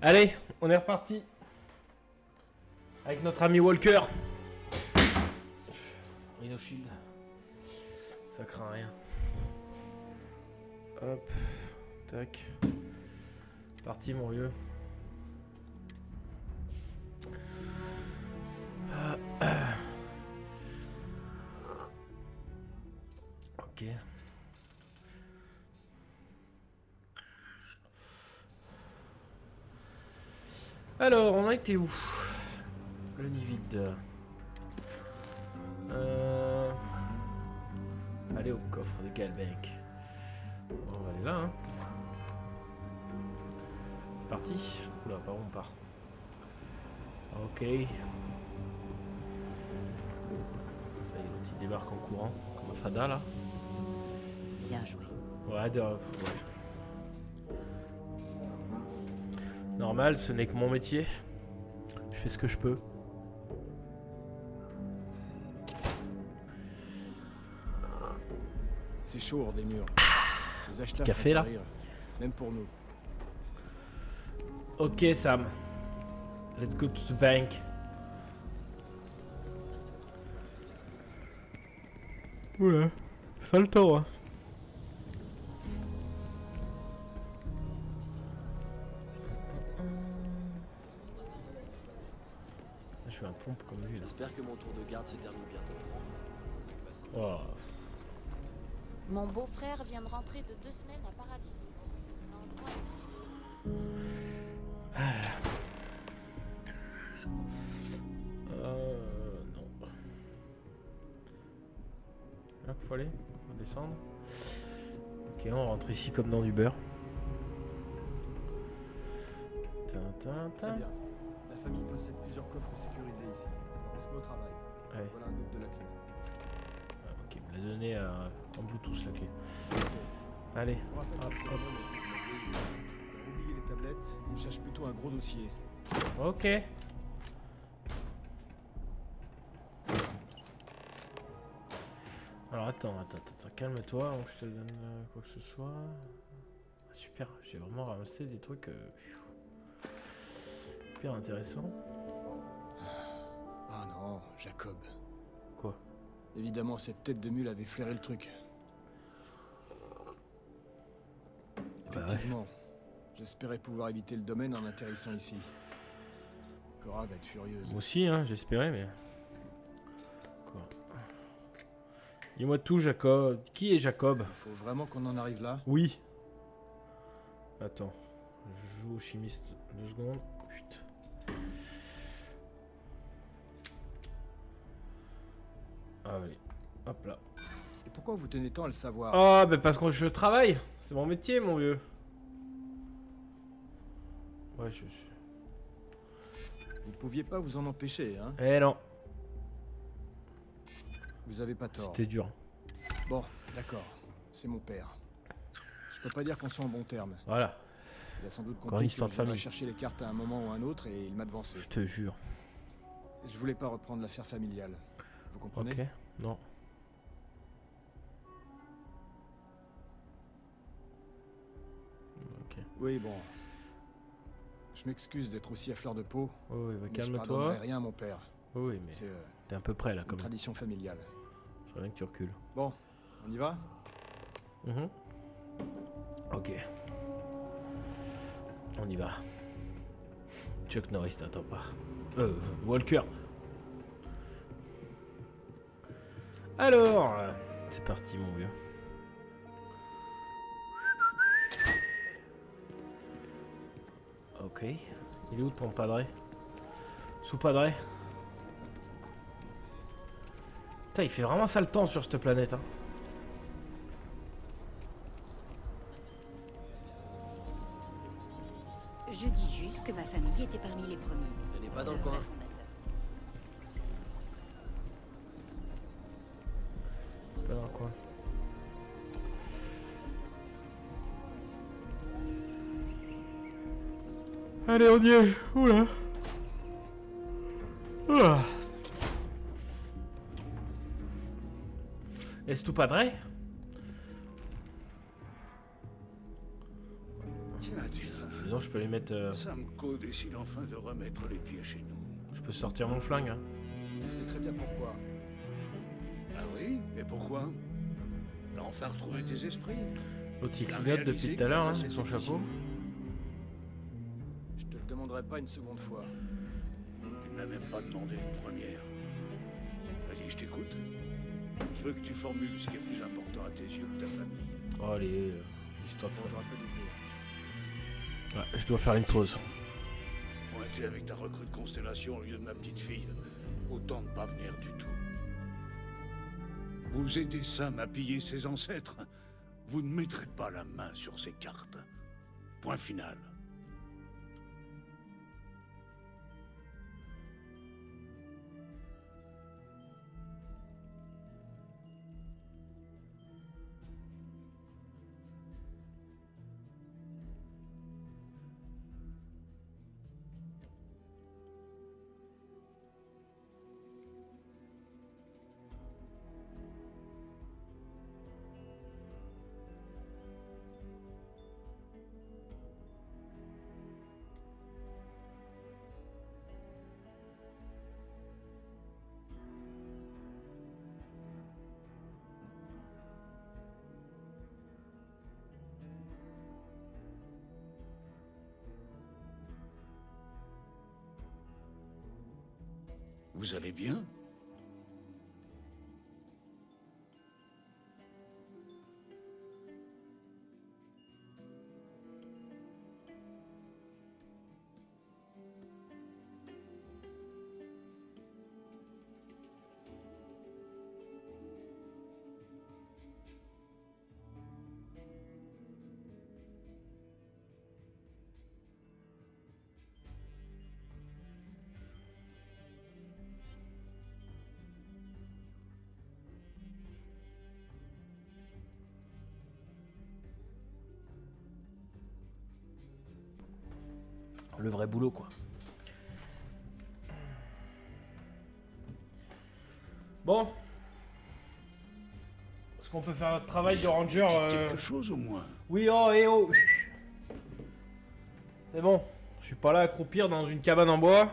Allez, on est reparti. Avec notre ami Walker. Rhino Shield. Ça craint rien. Hop. Tac. Parti mon vieux. Ok. Alors, on a été où? Le nid vide. Allez au coffre de Galbank. On va aller là, hein. C'est parti. Oula, par où on part? Ok. Ça y est, l'autre il débarque en courant, comme un fada là. Bien joué. Ouais, ouais. Normal, ce n'est que mon métier. Je fais ce que je peux. C'est chaud hors des murs. Les acheteurs Café là. rire, même pour nous. Ok Sam. Let's go to the bank. Ouais, ça le temps hein. Je fais un pompe comme lui là. J'espère que mon tour de garde se termine bientôt. Oh. Mon beau-frère vient de rentrer de 2 semaines à Paradiso. L'endroit Non. Là qu'il faut aller. On va descendre. Ok, on rentre ici comme dans du beurre. Très bien. La famille possède plusieurs coffres sécurisés ici. On se met au travail. Ouais. Voilà un autre de la clé. Ok, il me l'a donné en Bluetooth la clé. Allez, On rappelle hop, que hop. on a oublié les tablettes. On cherche plutôt un gros dossier. Ok. Alors attends, calme-toi, avant que je te donne quoi que ce soit. Ah, super, j'ai vraiment ramassé des trucs hyper intéressants. Ah non, Jacob. Quoi? Évidemment, cette tête de mule avait flairé le truc. Bah Effectivement. J'espérais pouvoir éviter le domaine en atterrissant ici. Cora va être furieuse. Moi aussi, hein, j'espérais, mais... Quoi? Dis-moi tout, Jacob. Qui est Jacob? Faut vraiment qu'on en arrive là? Oui. Attends. Je joue au chimiste 2 secondes. Putain. Allez. Hop là. Et pourquoi vous tenez tant à le savoir? Oh, bah parce que je travaille. C'est mon métier, mon vieux. Ouais, je suis... Vous pouviez pas vous en empêcher, hein? Eh non. Vous avez pas tort. C'était dur. Bon, d'accord. C'est mon père. Je peux pas dire qu'on soit en bon terme. Voilà. Il a sans doute Encore une compris histoire que de je viendrais famille. chercher les cartes à un moment ou à un autre et il m'a devancé. Je te jure. Je voulais pas reprendre l'affaire familiale. Vous comprenez? Ok. Non. Ok. Oui, bon. Je m'excuse d'être aussi à fleur de peau. Oh, oui, bah, mais je calme-toi. pardonnerai rien à mon père. Oh, oui, mais C'est t'es un peu près là, une comme ça. tradition familiale. C'est bien que tu recules. Bon, on y va? Mhm. Ok. On y va. Chuck Norris t'attend pas. Walker. Alors, c'est parti mon vieux. Ok. Il est où ton padré? Sous padré? Putain, il fait vraiment sale temps sur cette planète, hein. Je dis juste que ma famille était parmi les premiers. Elle n'est pas dans le Le coin. vrai fondateur. Pas dans le coin. Allez, on y est. Oula. Est-ce tout padré? Tiens, tiens. Non, je peux les mettre. Samko décide enfin de remettre les pieds chez nous. Je peux sortir mon flingue. Hein. Tu sais très bien pourquoi. Ah oui? Et pourquoi? T'as enfin retrouvé tes esprits? L'autre il clignote depuis tout à l'heure, là, avec son chapeau. Je te le demanderai pas une seconde fois. Tu ne m'as même pas demandé une première. Vas-y, je t'écoute. Je veux que tu formules ce qui est plus important à tes yeux que ta famille. Oh, allez, histoire de... Bon, j'aurais pas dû venir. Ouais, je dois faire une pause. Pointer avec ta recrue de constellation au lieu de ma petite fille. Autant ne pas venir du tout. Vous aidez Sam à piller ses ancêtres. Vous ne mettrez pas la main sur ces cartes. Point final. Vous allez bien? Le vrai boulot, quoi. Bon. Est-ce qu'on peut faire notre travail de ranger Quelque chose au moins. Oui, oh, et oh. C'est bon. Je suis pas là à croupir dans une cabane en bois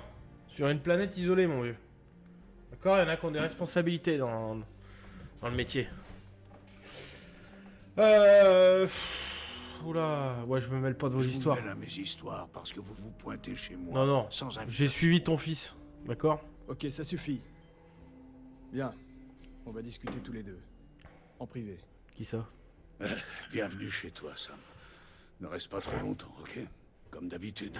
sur une planète isolée, mon vieux. D'accord? Il y en a qui ont des responsabilités dans le métier. Oula, ouais, je me mêle pas de vos histoires. Je vous mêle à mes histoires parce que vous vous pointez chez moi. Non, non, sans invitation. j'ai suivi ton fils, d'accord? Ok, ça suffit. Bien. On va discuter tous les deux. En privé. Qui ça? Bienvenue chez toi, Sam. Ne reste pas trop longtemps, ok? Comme d'habitude.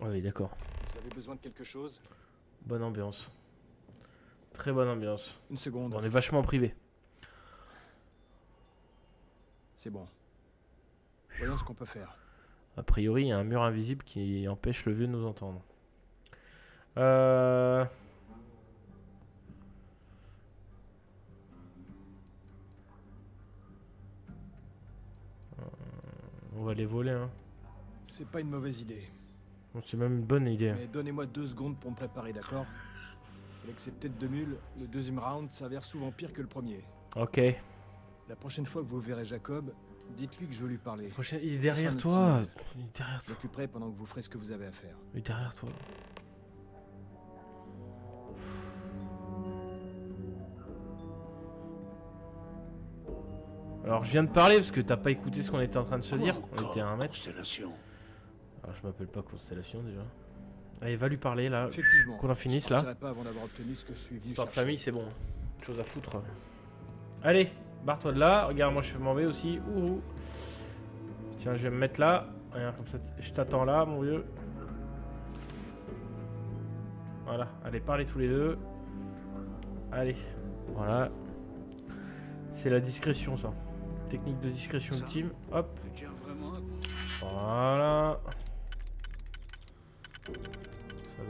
Oui, d'accord. Vous avez besoin de quelque chose? Bonne ambiance. Très bonne ambiance. Une seconde. On est vachement privé. C'est bon. Voyons ce qu'on peut faire. A priori, il y a un mur invisible qui empêche le vieux de nous entendre. On va les voler, hein. C'est pas une mauvaise idée. Bon, c'est même une bonne idée. Mais donnez-moi 2 secondes pour me préparer, d'accord? Avec ces têtes de mule, le deuxième round s'avère souvent pire que le premier. Ok. La prochaine fois que vous verrez Jacob, dites-lui que je veux lui parler. Il est derrière Ce sera toi. notre signe. Il est derrière Je toi. m'occuperai pendant que vous ferez ce que vous avez à faire. Il est derrière toi. Alors je viens de parler parce que t'as pas écouté ce qu'on était en train de se dire. On était à 1 mètre. Constellation. Alors je m'appelle pas Constellation déjà. Allez, va lui parler là. Effectivement. Qu'on en finisse, je là. partirai pas avant d'avoir obtenu ce que je suis venu Histoire de chercher. famille, c'est bon. Chose à foutre. Allez, barre-toi de là. Regarde, moi je m'en vais aussi. Ouh. Tiens, je vais me mettre là. Regarde, comme ça, je t'attends là, mon vieux. Voilà, allez, parlez tous les deux. Allez, voilà. C'est la discrétion, ça. Technique de discrétion Ça. ultime. Hop, Tu tiens vraiment à... voilà. Ça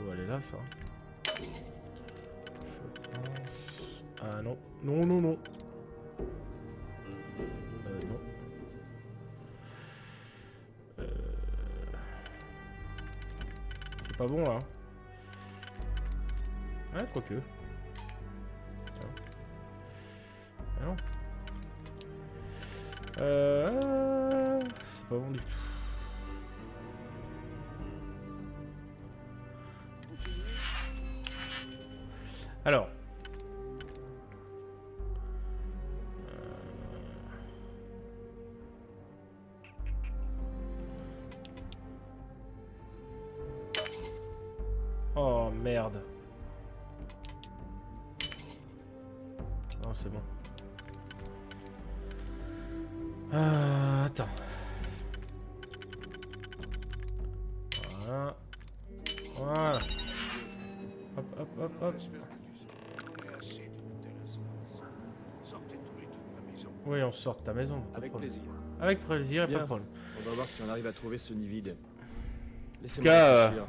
doit aller là, ça. Je pense... Ah non, non, non, non. Non. C'est pas bon, là. Ouais, quoique. Ah non. C'est pas bon du tout. Alors. Oh merde. Non, c'est bon. Attends. Voilà. Voilà. Hop, hop, hop, hop. J'espère que tu sauras assez d'une telle insolence. Sortez tous les deux de ma maison. Oui, on sort de ta maison. pas de Avec problème. plaisir. Avec plaisir, et pas Bien. de problème. On va voir si on arrive à trouver ce nid vide. cas, Laissez-moi réfléchir.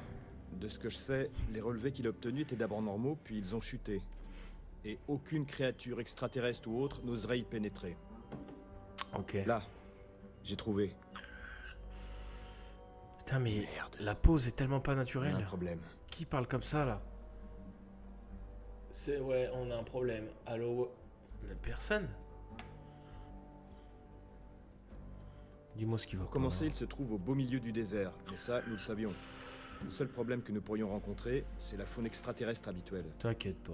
De ce que je sais, les relevés qu'il a obtenus étaient d'abord normaux, puis ils ont chuté. Et aucune créature extraterrestre ou autre n'oserait y pénétrer. Ok. Là, j'ai trouvé. Putain, mais Merde. la pause est tellement pas On a un naturelle. problème. Qui parle comme ça là? C'est ouais, on a un problème. Allô? Personne? Dis-moi ce qu'il va. Pour commencer, il se trouve au beau milieu du désert, mais ça, nous le savions. Le seul problème que nous pourrions rencontrer, c'est la faune extraterrestre habituelle. T'inquiète pas.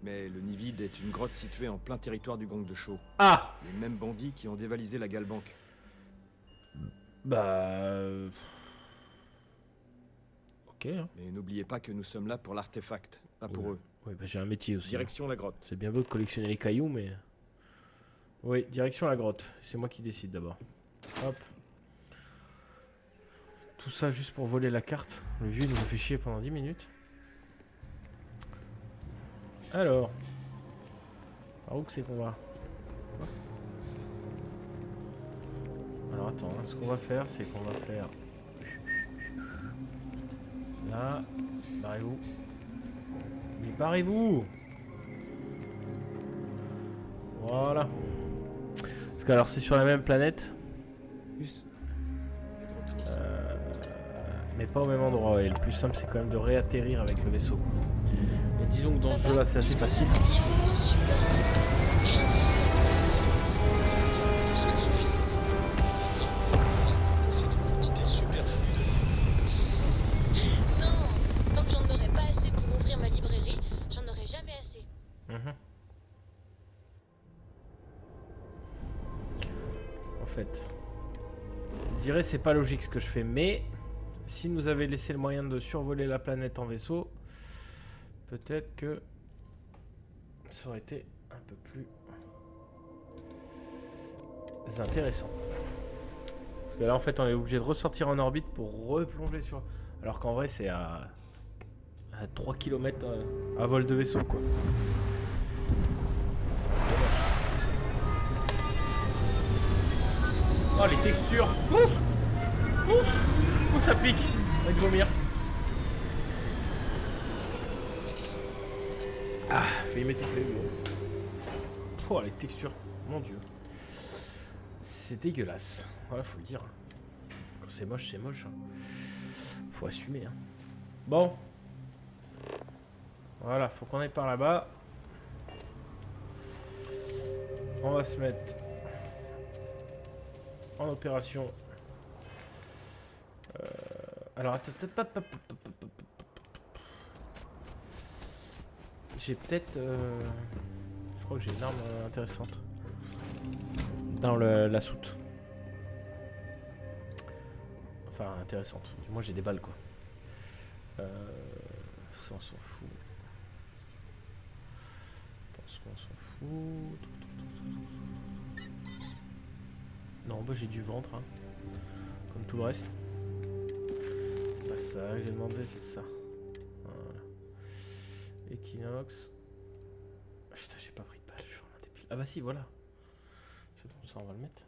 Mais le nid vide est une grotte située en plein territoire du gang de Shaw. Ah! Les mêmes bandits qui ont dévalisé la Galbank. Bah. Ok. Hein. Mais n'oubliez pas que nous sommes là pour l'artefact, pas pour eux. Oui, bah j'ai un métier aussi. Direction la grotte. C'est bien beau de collectionner les cailloux, mais. Oui, direction la grotte. C'est moi qui décide d'abord. Hop. Tout ça juste pour voler la carte. Le vieux nous a fait chier pendant 10 minutes. Alors. Par où que c'est qu'on va? Quoi? Alors attends, hein, ce qu'on va faire, c'est qu'on va faire. Là. Barrez-vous. Mais barrez-vous! Voilà. Parce que alors c'est sur la même planète. Mais pas au même endroit. Et le plus simple c'est quand même de réatterrir avec le vaisseau. Et disons que dans ce jeu là c'est assez facile. Non, tant que j'en aurais pas assez pour ouvrir ma librairie, j'en aurais jamais assez. En fait, je dirais c'est pas logique ce que je fais, mais si nous avait laissé le moyen de survoler la planète en vaisseau, peut-être que ça aurait été un peu plus intéressant. Parce que là en fait on est obligé de ressortir en orbite pour replonger sur... Alors qu'en vrai c'est à 3 km à vol de vaisseau quoi. Oh les textures. Ouf. Ouf. Où ça pique avec vomir. Ah, failli m'étouffer. Oh les textures, mon dieu. C'est dégueulasse. Voilà, faut le dire. Quand c'est moche, c'est moche. Faut assumer. Hein. Bon. Voilà, faut qu'on aille par là-bas. On va se mettre en opération. Alors, attends, j'ai peut-être... je crois que j'ai une arme intéressante. Dans la soute. Enfin, intéressante. Moi, j'ai des balles, quoi. Ça, on s'en fout. Je pense qu'on s'en fout. Non, bah j'ai dû vendre, hein. Comme tout le reste. C'est pas ça que j'ai demandé, c'est ça. Voilà. Equinox. Putain, j'ai pas pris de balle, je suis vraiment débile. Ah bah si, voilà. C'est bon, ça on va le mettre.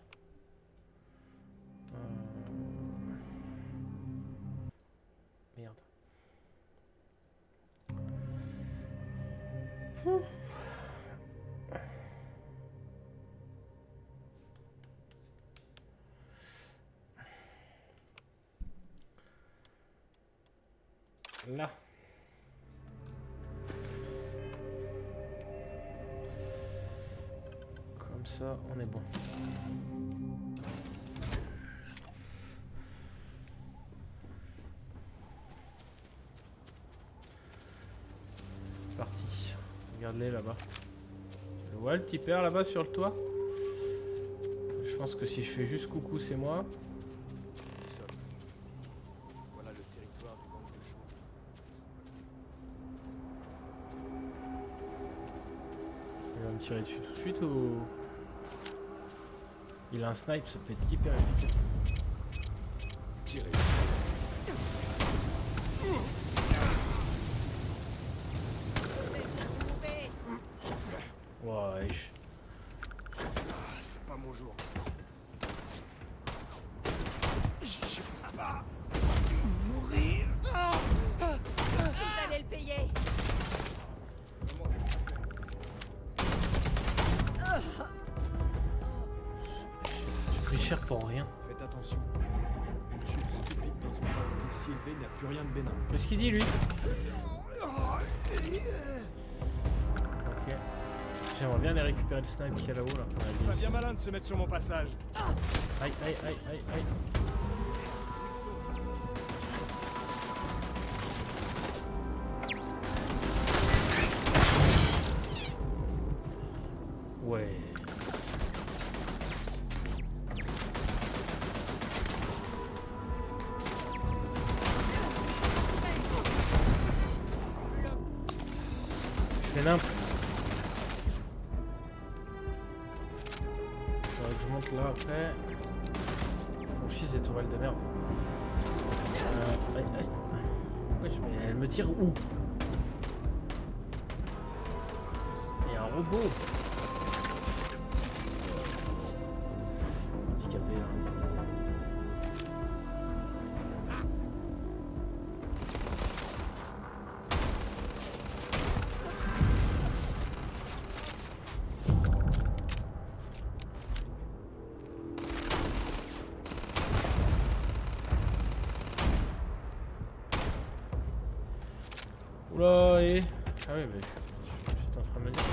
Merde. Là. ça, on est bon. Parti. Regarde-les là-bas. Tu le vois le petit père là-bas sur le toit? Je pense que si je fais juste coucou, c'est moi. C'est ça. Voilà le territoire du gang de Shaw. Il va me tirer dessus tout de suite ou... Il a un snipe, ça peut être hyper efficace. Tirez. Wesh. Ah, c'est pas mon jour. Vous allez le payer. J'ai pris cher pour rien. Faites attention. Une chute stupide dans une gravité si élevée n'a plus rien de bénin. Qu'est-ce qu'il dit lui? Ok. J'aimerais bien aller récupérer le snipe qu'il y a là-haut là. Pas bien malin de se mettre sur mon passage. Aïe aïe aïe aïe aïe. Ouais. Je fais nimp. Faudrait que je monte là après. Mon chier ces tourelles de merde. Aïe aïe. Wesh, mais elle me tire où? Il y a un robot. Handicapé là. Oula, et... Ah oui, mais j'étais en train de me dire.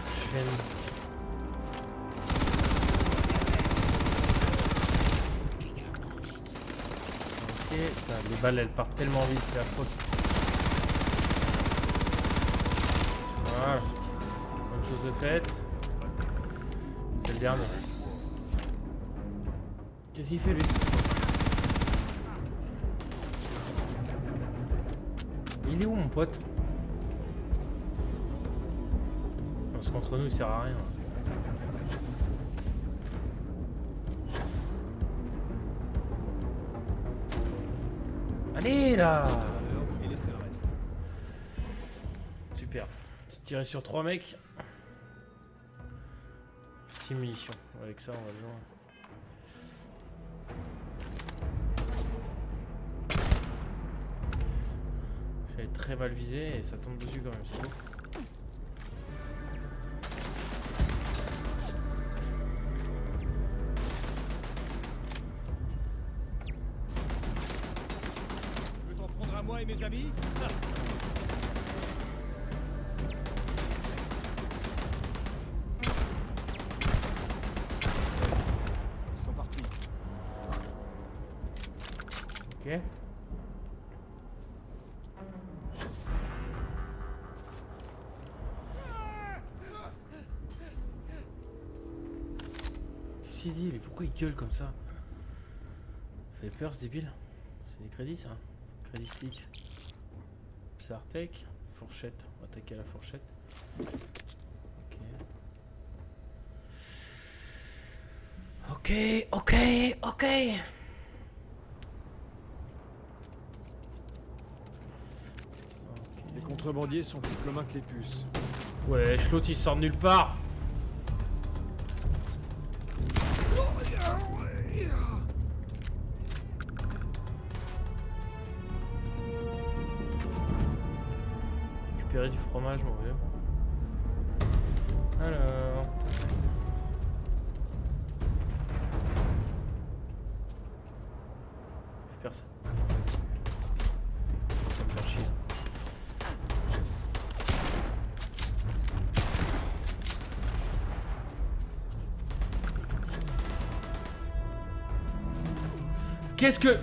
Je fais une... Putain, les balles elles partent tellement vite, c'est affreux. Voilà. Bonne chose de faite. C'est le dernier. Qu'est-ce qu'il fait lui? Il est où mon pote? Parce qu'entre nous il sert à rien. Allez là! Et laissez le reste. Super. J'ai tiré sur 3 mecs. 6 munitions. Avec ça, on va voir. J'avais très mal visé et ça tombe dessus quand même, c'est beau. Tu veux t'en prendre à moi et mes amis? Ils sont partis. Ok. Qu'est-ce qu'il dit? Mais pourquoi il gueule comme ça? Ça fait peur ce débile. C'est des crédits ça. Crédit stick. Psartec. Fourchette. On va attaquer à la fourchette. Ok. Ok, ok, ok. Les contrebandiers sont plus communs que les puces. Ouais, l'autre il sort de nulle part. dirait du fromage, mon vieux. Alors... Plus personne. Ça me fait chier. Qu'est-ce que...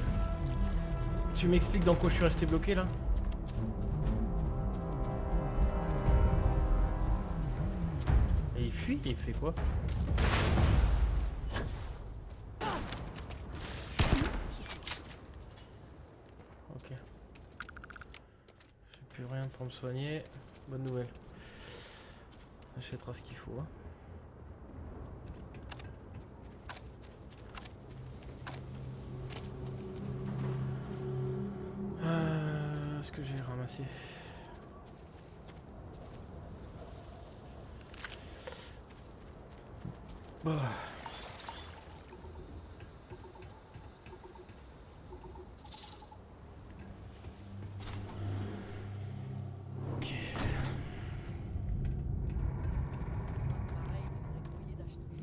Tu m'expliques dans quoi je suis resté bloqué là? Et il fuit, il fait quoi? Ok. J'ai plus rien pour me soigner. Bonne nouvelle. On achètera ce qu'il faut. Hein. Ce que j'ai ramassé. Bah. Ok. Pareil, les vrais courriers d'acheter.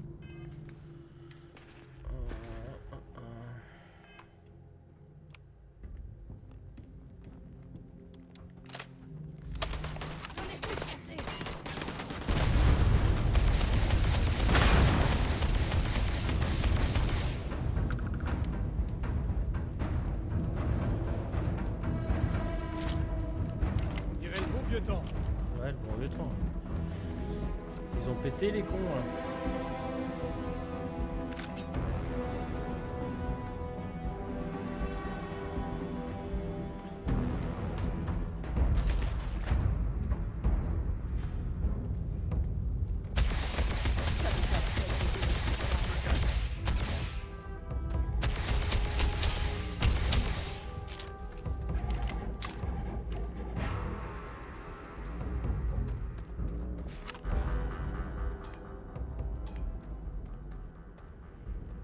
J'en ai plus de cassé. On dirait le bon vieux temps. Ouais, le bon vieux temps. Ils ont pété les cons là.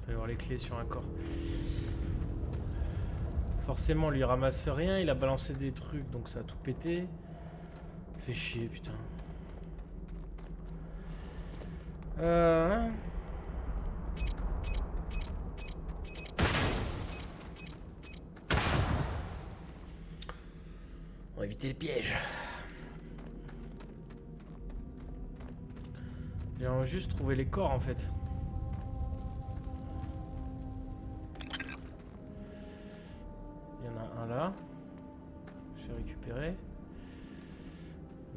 Il va y avoir les clés sur un corps. Forcément, lui ramasse rien, il a balancé des trucs, donc ça a tout pété. Fait chier, putain. On va éviter les pièges. J'ai juste trouvé les corps en fait. Il y en a un là. J'ai récupéré.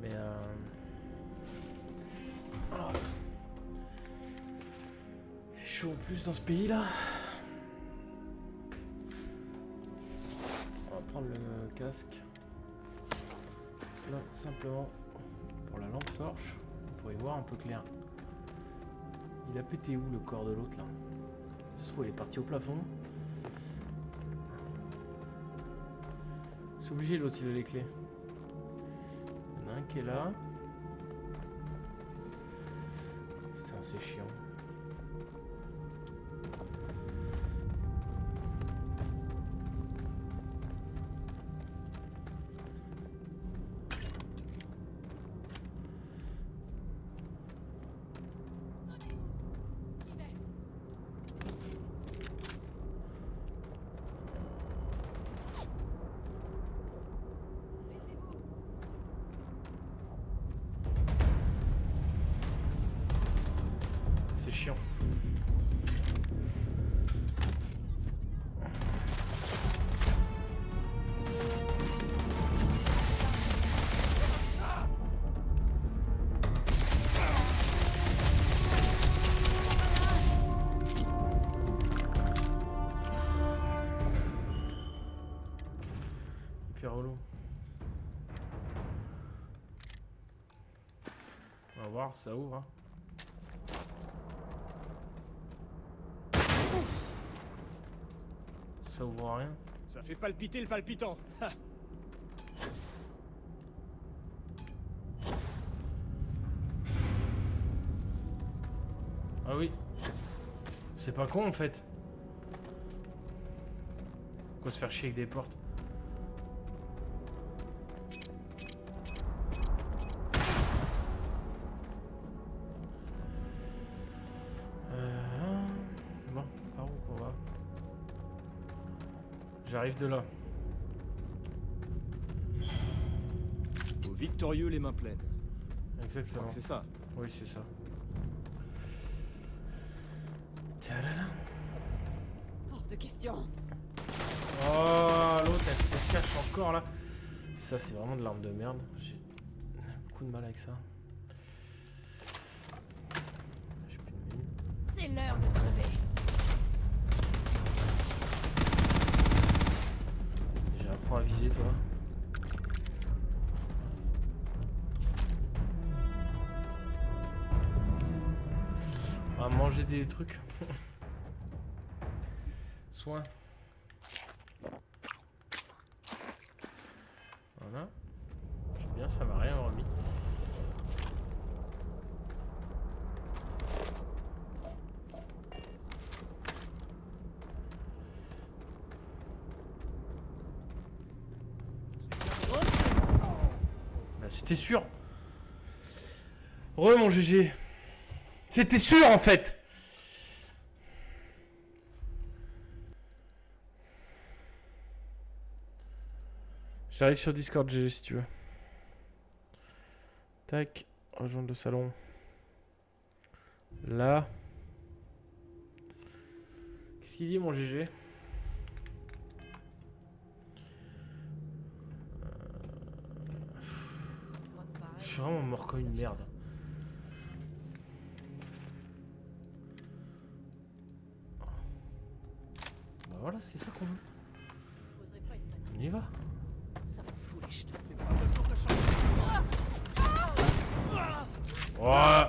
Mais oh. Il fait chaud en plus dans ce pays là. On va prendre le casque. Là, simplement pour la lampe torche, pour y voir un peu clair. Il a pété où le corps de l'autre là? Je trouve il est parti au plafond. C'est obligé l'autre il a les clés. Il y en a un qui est là. Putain c'est chiant. C'est chiant. Puis relou. On va voir, ça ouvre. Hein. Ça ouvre rien. Ça fait palpiter le palpitant. Ha. Ah oui. C'est pas con en fait. Pourquoi se faire chier avec des portes? J'arrive de là. Au victorieux les mains pleines. Je crois Exactement. que c'est ça. Oui, c'est ça. Tadada. Hors de question. Oh, l'autre, elle se cache encore là. Ça, c'est vraiment de l'arme de merde. J'ai beaucoup de mal avec ça. J'ai plus de mine. C'est l'heure de crever. J'ai apprends à viser, toi. On va manger des trucs. Soin. Voilà. C'est bien, ça m'a rien remis. Bah, c'était sûr. Mon GG. C'était sûr en fait. J'arrive sur Discord GG si tu veux. Tac, rejoindre le salon. Là. Qu'est-ce qu'il dit mon GG? Je suis vraiment mort comme une merde. Bah voilà, c'est ça qu'on veut. On y va. Ça me fout les jetons. Ouais.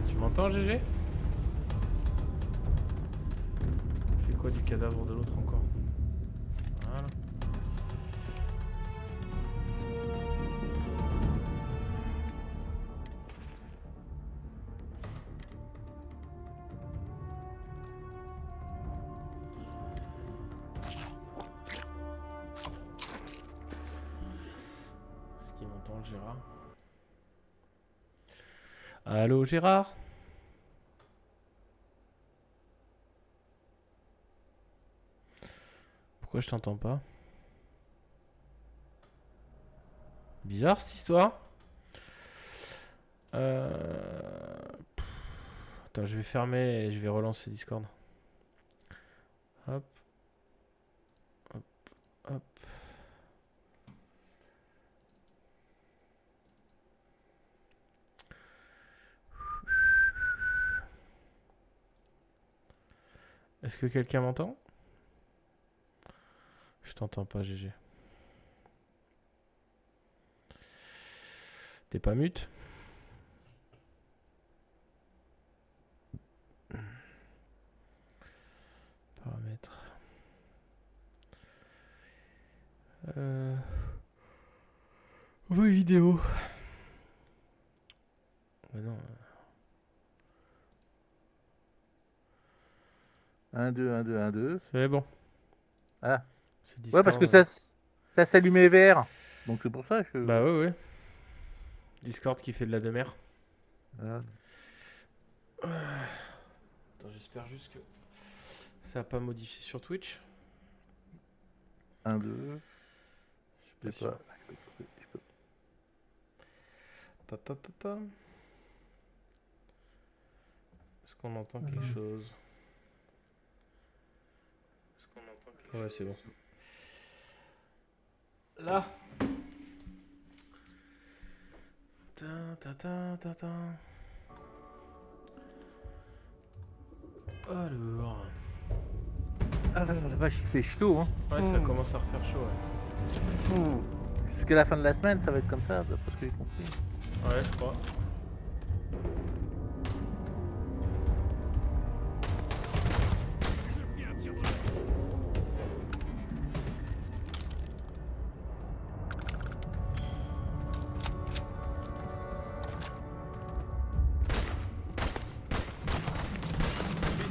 Tu m'entends, GG? On fait quoi du cadavre de l'autre encore? Voilà. Est-ce qu'il m'entend, Gérard? Allô, Gérard? Pourquoi je t'entends pas? Bizarre cette histoire. Attends, je vais fermer et je vais relancer Discord. Hop. Hop. Hop. Est-ce que quelqu'un m'entend? Je t'entends pas, GG. T'es pas mute? Paramètres. Vos vidéos. Bah non. 1, 2, 1, 2, 1, 2. C'est bon. Ah. C'est Ouais, parce que ça s'allumait vert. Donc c'est pour ça que... Bah ouais. Discord qui fait de la demeure. Voilà. Attends, j'espère juste que ça n'a pas modifié sur Twitch. 1, 2. Je sais pas. Papa. Est-ce qu'on entend quelque chose? Est-ce qu'on entend quelque chose? Ouais, c'est bon. Là. Alors. Ah la vache, il fait chaud, hein. Ouais, ça commence à refaire chaud, ouais. Jusqu'à la fin de la semaine, ça va être comme ça, d'après ce que j'ai compris. Ouais, je crois.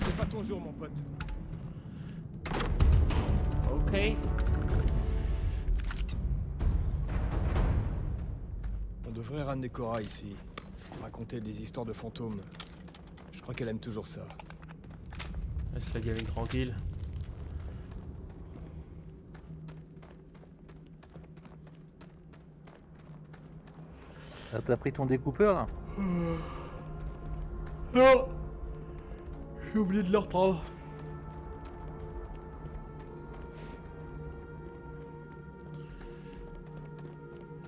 C'est pas ton jour, mon pote. Ok. devrait ramener Cora ici. Raconter des histoires de fantômes. Je crois qu'elle aime toujours ça. Laisse la gamine tranquille. Ah, t'as pris ton découpeur là? Non, j'ai oublié de le reprendre.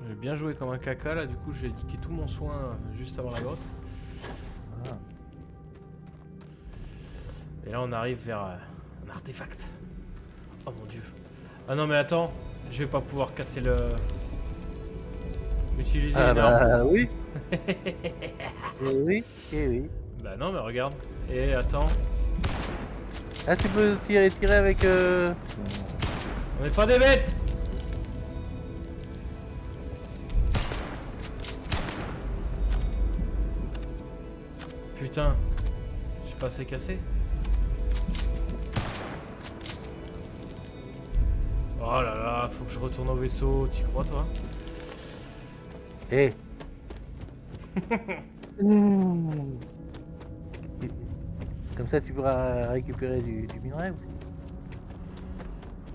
J'ai bien joué comme un caca là, du coup j'ai niqué tout mon soin juste avant la grotte. Ah. Et là on arrive vers un artefact. Oh mon dieu. Ah non mais attends, je vais pas pouvoir casser le... Utiliser Ah une arme. bah oui. Oui, oui. Bah non mais regarde. Et attends, Ah, tu peux tirer avec... on est pas des bêtes. Putain, je suis pas assez cassé. Oh là là, faut que je retourne au vaisseau, t'y crois toi? Eh. Comme ça, tu pourras récupérer du minerai aussi.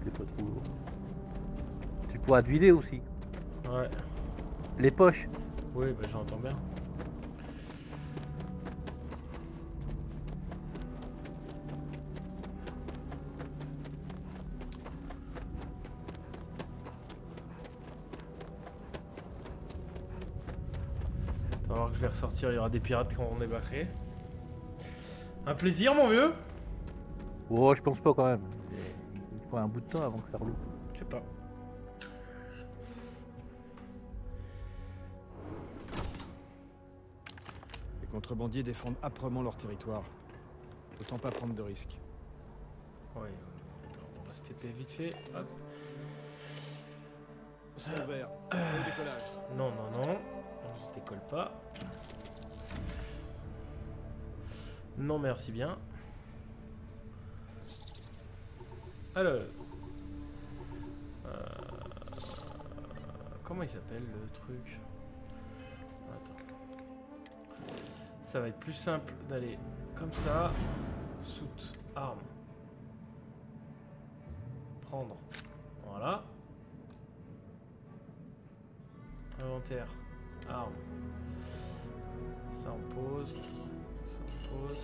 C'est pas trop lourd. Tu pourras te vider aussi. Ouais, Les poches. oui bah j'entends bien. Tu vas voir que je vais ressortir, il y aura des pirates quand on débarquera. Un plaisir mon vieux? Oh, je pense pas quand même. Il faut un bout de temps avant que ça reloue. Je sais pas. Les contrebandiers défendent âprement leur territoire. Autant pas prendre de risques. Ouais, attends, on va se TP vite fait. Hop. Son vert. Au décollage. Non, non, non. Je décolle pas. Non, merci bien. Alors. Comment il s'appelle le truc? Attends. Ça va être plus simple d'aller comme ça. Soute, arme. Prendre. Voilà. Inventaire. Arme. Ça on pose. Ça on pose.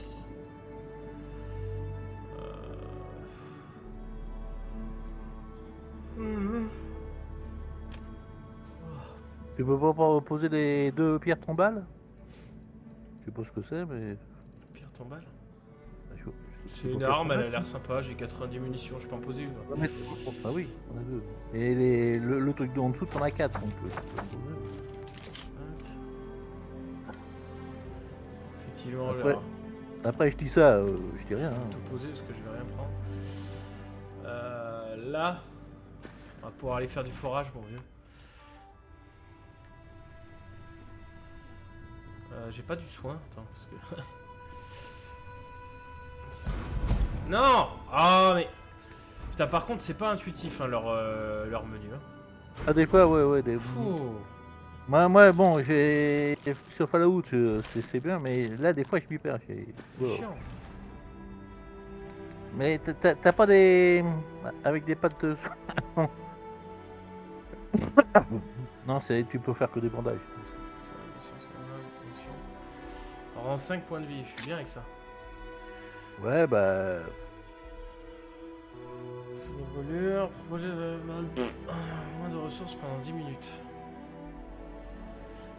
Tu peux pas poser les 2 pierres tombales? Je sais pas ce que c'est, mais... Pierre tombale. je- C'est pas une pierre arme, elle a tombale. l'air sympa, j'ai 90 munitions, je peux en poser une. Ah, mais- ah oui, on a 2. Et le truc d'en dessous, t'en as 4. Donc, tu peux en poser. Effectivement, Après- j'ai Après, je dis ça, je dis rien. Hein. tout posé parce que je vais rien prendre. Là, on va pouvoir aller faire du forage, mon vieux. J'ai pas du soin, attends, parce que... Non. Ah, mais... Putain, par contre, c'est pas intuitif, hein, leur menu. Hein. Ah, des fois, ouais. Pouh. Moi, bon, j'ai... Sur Fallout, c'est bien, mais là, des fois, je m'y perds. Chiant. Mais t'as pas des... Avec des pattes de... Non, tu peux faire que des bandages. Rend 5 points de vie, je suis bien avec ça. Ouais, bah... C'est une brûlure, projet de... moins de ressources pendant 10 minutes.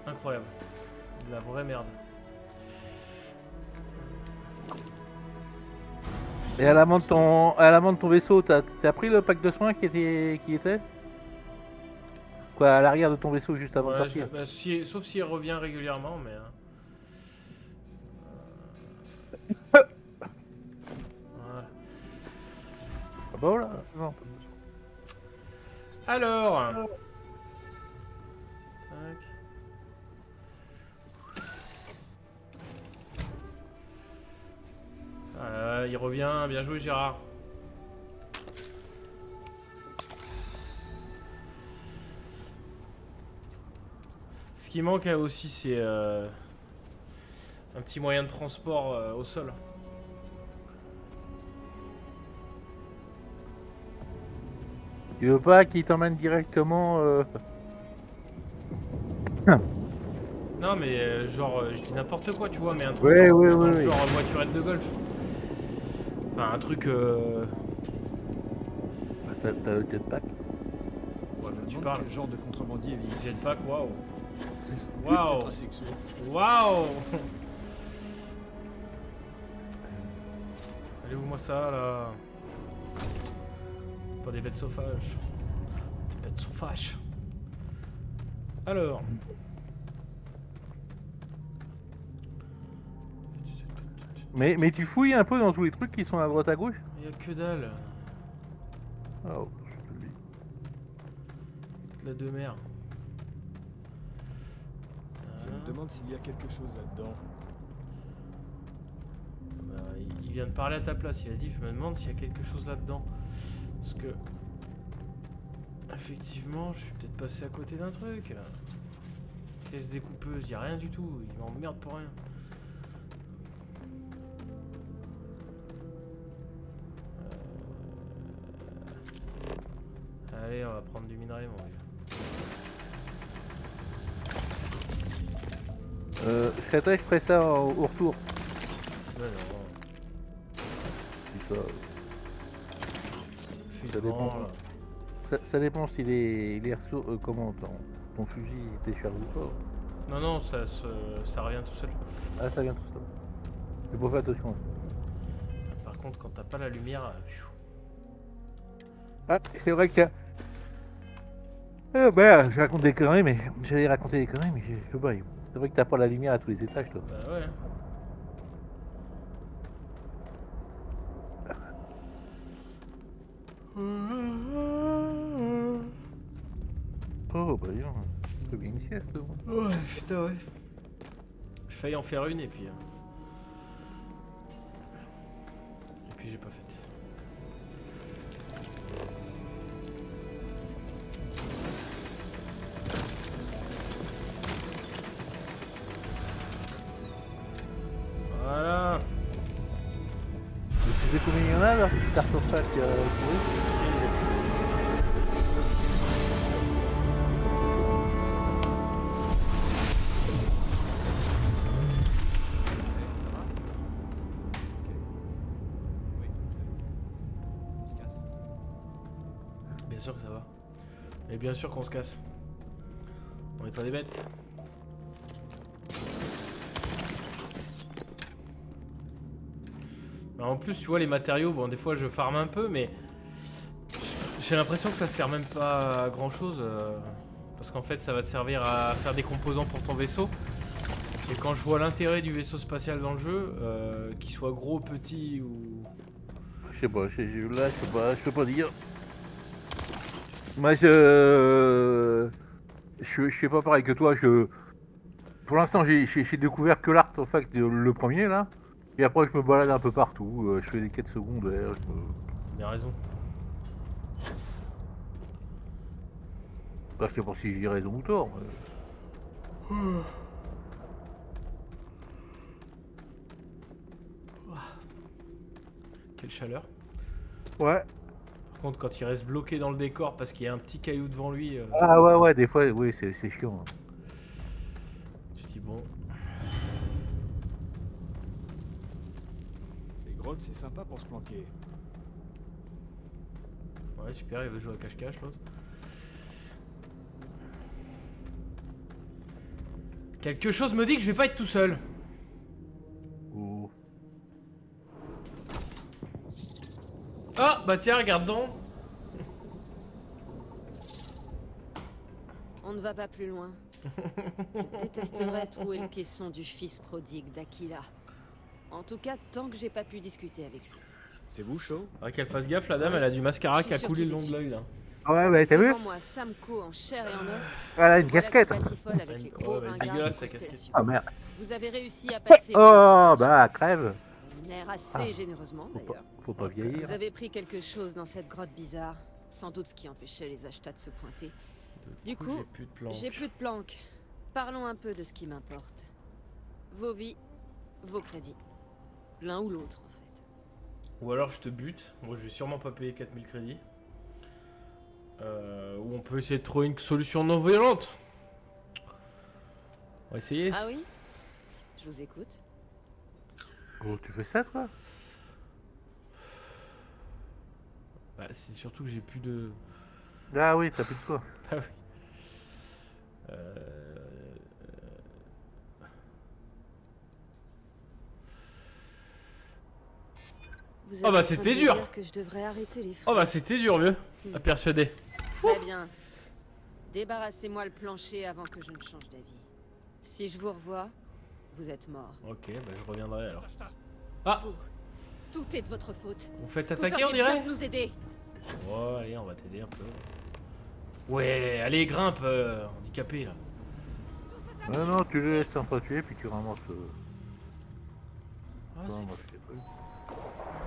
Incroyable. De la vraie merde. Et à l'amont de ton vaisseau, t'as pris le pack de soins qui était Quoi, à l'arrière de ton vaisseau juste avant de Ouais, sortir? sauf s'il revient régulièrement, mais... Voilà. Ah bah voilà, non. Alors... Tac. Il revient, bien joué Gérard. Ce Ce qui manque aussi, c'est un petit moyen de transport au sol. Tu veux pas qu'il t'emmène directement Non, mais genre, je dis n'importe quoi, tu vois, mais un truc Ouais, genre, ouais, dans ouais, le ouais. genre voiturette de golf. Enfin, un truc. T'as le jetpack? Je me tu demande parles. quel genre de contrebandier vit ici. Jetpack, waouh. Lui, Waouh. peut-être asexué. Waouh. Allez, ouvre-moi ça là. Pas des bêtes sauvages. Des bêtes sauvages. Alors. Mais tu fouilles un peu dans tous les trucs qui sont à droite à gauche? Il y a que dalle. Oh, je te le dis. De la demeure. Je me demande s'il y a quelque chose là-dedans. Bah, il vient de parler à ta place, il a dit je me demande s'il y a quelque chose là-dedans. Parce que effectivement je suis peut-être passé à côté d'un truc. Caisse découpeuse, il n'y a rien du tout, il m'emmerde pour rien. Allez, on va prendre du minerai mon vieux. Je serais très, je ferais ça au retour. Ouais, non, Si ça, je suis Ça devant, dépend. là. ça dépend s'il est comment ton fusil il décharge ou pas. Non, non, ça revient tout seul. Ah, ça vient tout ça. C'est pour faire attention. Par contre, quand t'as pas la lumière, Ah, c'est vrai que bah, je raconte des conneries, mais j'allais raconter des conneries, mais je peux pas. C'est vrai que t'as pas la lumière à tous les étages, toi. bah ouais. Oh, bah non, je fais bien une sieste, moi. Ouais, putain, ouais. J'ai failli en faire une et puis. Et puis j'ai pas fait. Voilà. Tu sais combien il y en a là? Sarcophage Bien sûr que ça va. Et bien sûr qu'on se casse. On n'est pas des bêtes. Alors, en plus, tu vois, les matériaux, bon, des fois je farme un peu, mais j'ai l'impression que ça sert même pas à grand chose. Parce qu'en fait, ça va te servir à faire des composants pour ton vaisseau. Et quand je vois l'intérêt du vaisseau spatial dans le jeu, qu'il soit gros, petit ou. Je sais pas, là je peux pas dire. Moi je fais pas pareil que toi, pour l'instant j'ai découvert que l'art en fait le premier là. Et après je me balade un peu partout, je fais des quêtes secondaires. Bien raison. Je sais pas si j'ai raison ou tort. Quelle chaleur. Ouais. Par contre, quand il reste bloqué dans le décor parce qu'il y a un petit caillou devant lui, Ah ouais, des fois, oui, c'est chiant. tu te dis bon. Les grottes, c'est sympa pour se planquer. Ouais, super, il veut jouer à cache-cache l'autre. Quelque chose me dit que je vais pas être tout seul. Oh. Oh, bah tiens, regarde donc. On ne va pas plus loin. Je détesterais trouver le caisson du fils prodigue d'Aquila. En tout cas, tant que j'ai pas pu discuter avec lui. C'est vous, Shaw? Ah, qu'elle fasse gaffe, la dame, elle a du mascara qui a Je suis coulé le surtout long de l'œil là. Ouais, bah t'as vu? Devant moi, Samco en chair et en os. Voilà, une Voilà casquette. qui batifole avec les gros Oh, bah, ringards dégueulasse, des sa casquette. constellations. Ah merde. Vous avez réussi à passer. Oh, bah crève. Rémunère assez Ah. généreusement d'ailleurs. Faut pas vieillir. Vous avez pris quelque chose dans cette grotte bizarre. Sans doute ce qui empêchait les Ashtas de se pointer. Du coup, j'ai plus de planches. j'ai plus de planques. Parlons un peu de ce qui m'importe. Vos vies, vos crédits. L'un ou l'autre, en fait. Ou alors je te bute. Moi, je vais sûrement pas payer 4000 crédits. Ou on peut essayer de trouver une solution non violente. On va essayer. Ah oui? Je vous écoute. Oh, tu fais ça, toi? Bah, c'est surtout que j'ai plus de... Ah oui, t'as plus de soi. Ah oui. Vous Oh êtes bah, en train c'était de me dur. dire que je devrais arrêter les Oh bah c'était dur, vieux. À persuader. Très bien. Débarrassez-moi le plancher avant que je ne change d'avis. Si je vous revois, vous êtes mort. Ok, bah je reviendrai alors. Ah, Vous, tout est de votre faute. vous faites Vous attaquer, on feriez bien dirait. de nous aider. Oh, allez, on va t'aider un peu. Ouais, allez, grimpe, handicapé là. Non, non, tu les laisses s'entretuer, puis tu ramasses. Ah, tu c'est- ramasses les trucs.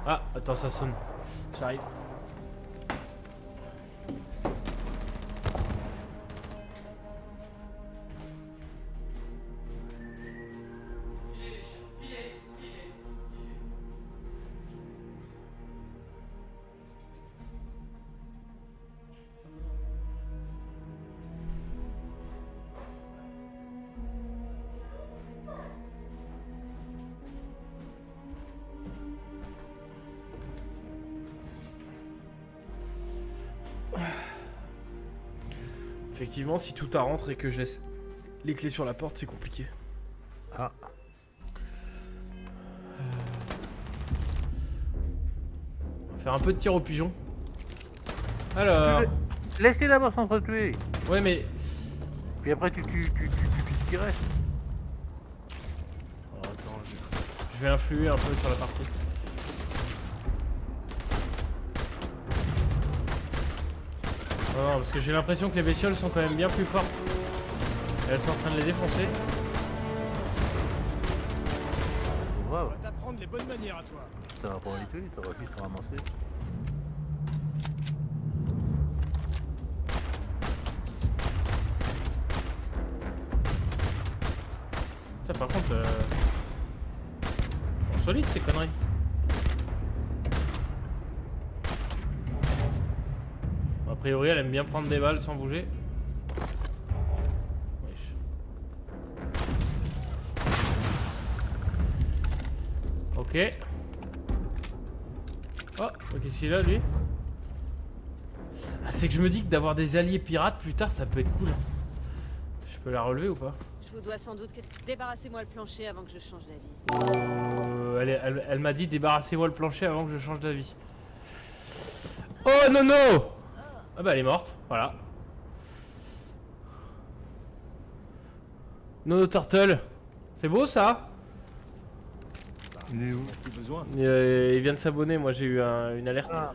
Ah, attends, ça sonne. J'arrive. Effectivement, si tout à rentre et que je laisse les clés sur la porte, c'est compliqué. Ah, On va faire un peu de tir au pigeon. Alors, laissez d'abord s'entretuer, ouais, mais puis après tu tues ce qui reste. alors, attends, je vais influer un peu sur la partie. Non, parce que j'ai l'impression que les bestioles sont quand même bien plus fortes. Elles sont en train de les défoncer. C'est grave, On va t'apprendre les bonnes manières à toi. ça va pas les tuer, ça va juste te ramasser. Ça, par contre, sont solides ces conneries. A priori, elle aime bien prendre des balles sans bouger. Wesh. Ok. Oh, qu'est-ce qu'il a lui? Ah, c'est que je me dis que d'avoir des alliés pirates plus tard, ça peut être cool. Je peux la relever ou pas? Je vous dois sans doute que... Débarrassez-moi le plancher avant que je change d'avis. Elle m'a dit débarrassez-moi le plancher avant que je change d'avis. Oh non non! Ah bah elle est morte, voilà. Nono Turtle. C'est beau ça? Il est où? Plus besoin. Il vient de s'abonner, moi j'ai eu une alerte. Ah.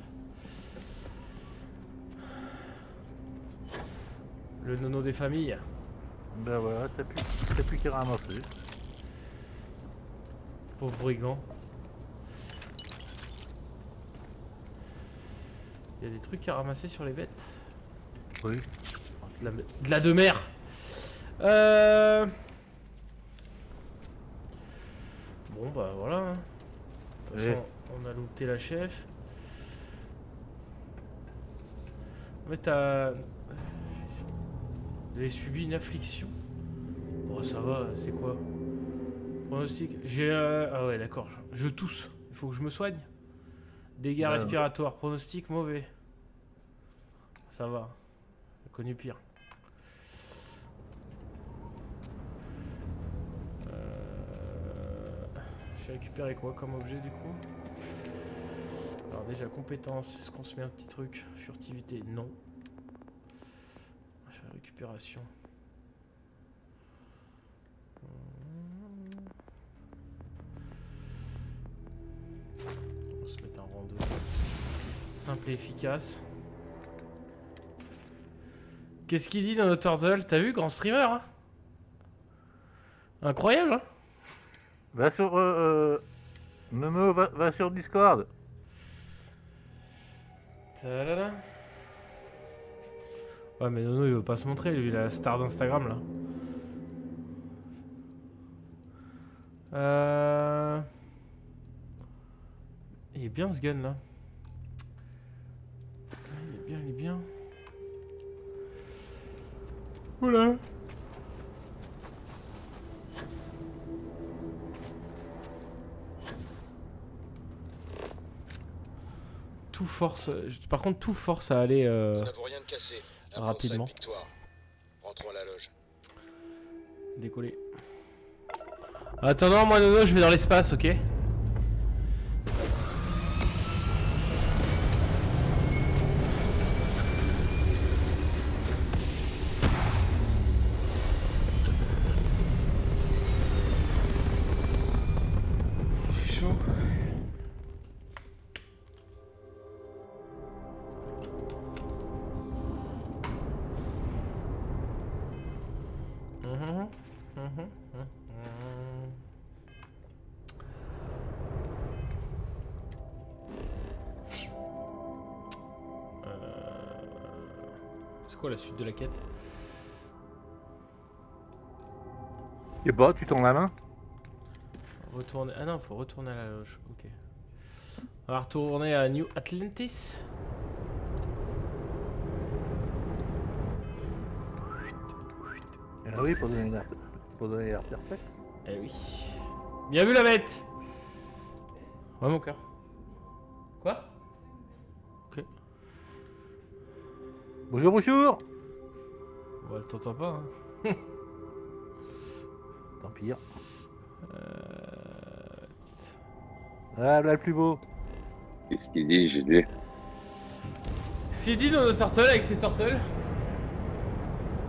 Le nono des familles. Ben voilà, t'as plus qu'à ramasser. Pauvre brigand. Il y a des trucs à ramasser sur les bêtes. Oui. De la de mer. Bon bah voilà. hein. De toute façon, on a looté la chef. Mais t'as... Vous avez subi une affliction. Oh ça va, c'est quoi? Pronostic. J'ai... Ah ouais d'accord, je tousse. Il faut que je me soigne. Dégâts Ouais, respiratoires. Pronostic mauvais. Ça va. J'ai connu pire. J'ai récupéré quoi comme objet du coup? Alors déjà compétence, est-ce qu'on se met un petit truc? Furtivité, non. Récupération. On va se mettre un rang 2. Simple et efficace. Qu'est-ce qu'il dit dans notre Turtle? T'as vu, grand streamer hein? Incroyable hein? Va sur... Nono, va sur Discord. Ta-da-da. Ouais mais Nono il veut pas se montrer, lui la star d'Instagram là. Il est bien ce gun là. Il est bien. Oula. Tout force. Par contre, tout force à aller Nous n'avons rien de cassé. rapidement. Victoire. Rentrons à la loge. Décoller. Attends, moi Nono, je vais dans l'espace, ok? C'est chaud. C'est quoi la suite de la quête? Et bah, tu tends la main. Retourner. Ah non, faut retourner à la loge. Ok. On va retourner à New Atlantis. Ah oui, pour donner l'artefact. Eh oui. Bien vu la bête. Ouais mon cœur. Quoi? Ok. Bonjour, bonjour. Ouais, elle t'entend pas. Hein. Tant pis. Ah, là, le plus beau. Qu'est-ce qu'il dit, GD? C'est dit dans nos turtles avec ses turtles.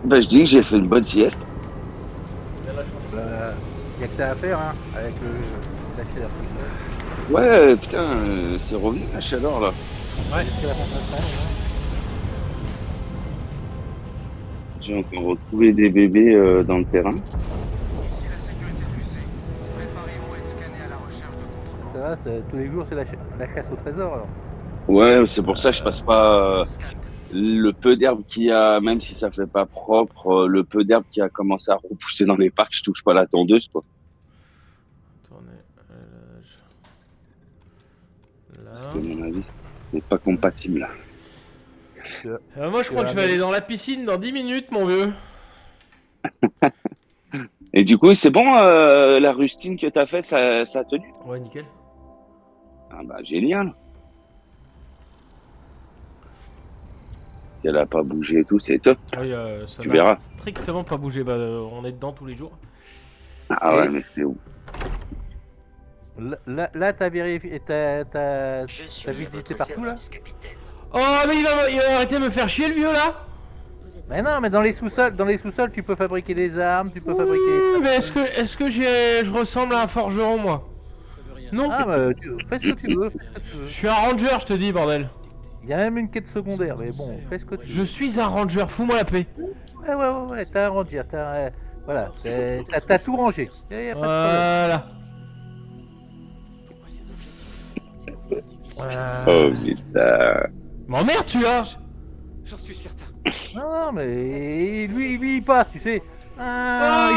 Bah, je dis que j'ai fait une bonne sieste. Bien la chance. Y a que ça à faire, hein, avec la chaleur qui fait. Ouais, putain, c'est revenu la chaleur là. Ouais. Jusqu'à la fin de la semaine, hein. J'ai encore retrouvé des bébés dans le terrain. Ça va, tous les jours c'est la chasse au trésor alors. Ouais, c'est pour ça que je passe pas le peu d'herbe qu'il y a, même si ça fait pas propre, le peu d'herbe qui a commencé à repousser dans les parcs, je touche pas la tondeuse quoi. Tournez à la loge. Parce que à mon avis, c'est pas compatible. Moi je crois que je vais aller dans la piscine dans 10 minutes mon vieux. Et du coup, c'est bon, la rustine que t'as faite, ça a tenu? Ouais, nickel. Ah bah génial. Si elle a pas bougé et tout, c'est top. Oui, ça Tu n'a verras. strictement pas bougé. Bah, on est dedans tous les jours. Ah ouais, mais c'est où? Là t'as vérifié, t'as visité partout là? Oh mais il va arrêter de me faire chier le vieux là. Mais non, mais dans les sous-sols tu peux fabriquer des armes, tu peux Oui, fabriquer... mais est-ce que je ressemble à un forgeron moi? Non. Ah bah fais ce que tu veux, Je suis un ranger, je te dis bordel. Il y a même une quête secondaire, mais bon, fais ce que tu veux. Je suis un ranger, fous-moi la paix. Ouais, t'as un ranger, voilà, t'as tout rangé. Y a pas de problème. Voilà. Oh putain. M'emmerde tu là. J'en suis certain. Non, mais lui il passe, tu sais. Ah,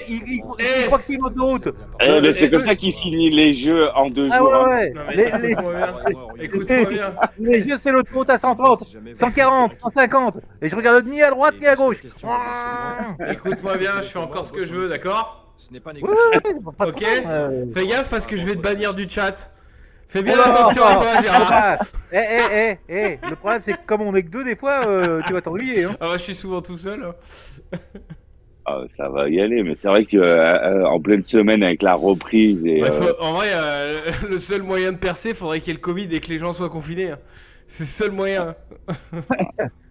Il croit que c'est une autoroute. Mais c'est comme ça qu'il finit les jeux en 2 Ah jours. hein. ouais, Non, ouais. mais écoute-moi bien. Les jeux, c'est l'autoroute à 130, 140, 150. Et je regarde ni à droite ni à gauche. Écoute-moi bien, je fais encore ce que je veux, d'accord? Ce n'est pas Ouais, négociable. pas de Ok. problème. Fais gaffe parce que je vais te bannir du chat. Fais bien Oh, attention à toi, Gérard. Ah, le problème c'est que comme on est que deux des fois, tu vas t'ennuyer. Hein. Ah ouais, je suis souvent tout seul. Hein. Ah, ça va y aller, mais c'est vrai que en pleine semaine avec la reprise et Ouais, en vrai, le seul moyen de percer, faudrait qu'il y ait le Covid et que les gens soient confinés. Hein. C'est le seul moyen.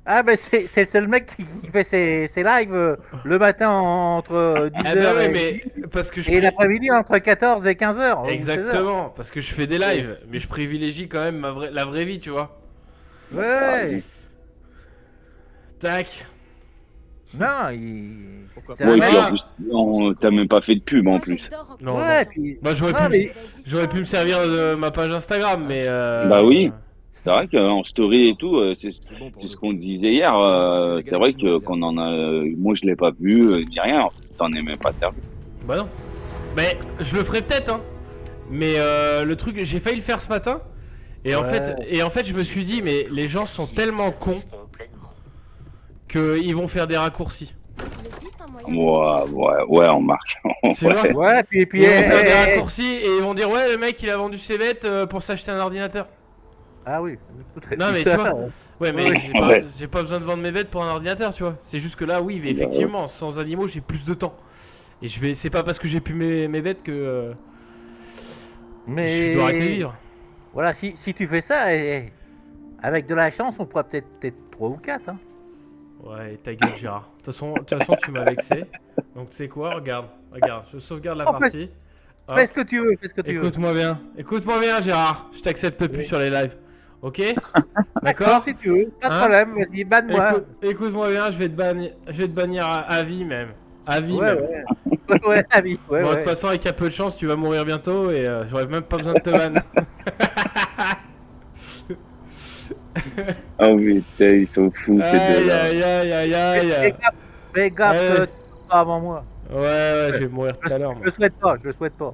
Ah ben c'est le mec qui fait ses lives le matin entre 10h Ah bah ouais, mais parce que et l'après-midi entre 14 et 15h. Exactement, parce que je fais des lives, mais je privilégie quand même la vraie vie, tu vois. Ouais. Tac. Non, c'est bon, un et mec. puis en plus, t'as même pas fait de pub en plus. Non, Ouais, non. puis... Bah j'aurais Non, mais... j'aurais pu me servir de ma page Instagram, mais Bah oui. C'est vrai qu'en story et tout, c'est bon pour ce nous. qu'on disait hier. C'est vrai qu'on en a. Moi, je l'ai pas vu, ni rien. T'en es même pas servi. bah non. Mais je le ferai peut-être, hein. Mais le truc, j'ai failli le faire ce matin. Et en fait, je me suis dit, mais les gens sont tellement cons qu'ils vont faire des raccourcis. Il existe un moyen Ouais, on marque. C'est vrai. Ouais, puis Ils vont faire des raccourcis et ils vont dire, ouais, le mec il a vendu ses bêtes pour s'acheter un ordinateur. Ah oui. Non, mais tu vois. Ouais, mais j'ai pas besoin de vendre mes bêtes pour un ordinateur, tu vois. C'est juste que là, oui, effectivement, sans animaux, j'ai plus de temps. Et c'est pas parce que j'ai plus mes bêtes que Mais je dois arrêter de vivre. voilà, si tu fais ça, avec de la chance, on pourra peut-être 3 ou 4. Hein. Ouais, ta gueule, Gérard. De toute façon, tu m'as vexé. Donc, tu sais quoi, regarde, je sauvegarde la partie. Hop. Fais ce que tu veux, Écoute-moi bien, Gérard. Je t'accepte plus sur les lives. Ok? D'accord, si tu veux, pas de problème, vas-y, banne-moi. Écoute-moi bien, je vais te bannir à vie même. À vie même. Ouais, à vie. Ouais, Bon, de ouais. toute façon, avec un peu de chance, tu vas mourir bientôt et j'aurai même pas besoin de te ban. Oh putain, ils sont fous ces deux-là. Aïe. Fais gaffe, Ouais. pas avant moi. Ouais, je vais mourir tout à l'heure. Je le souhaite pas.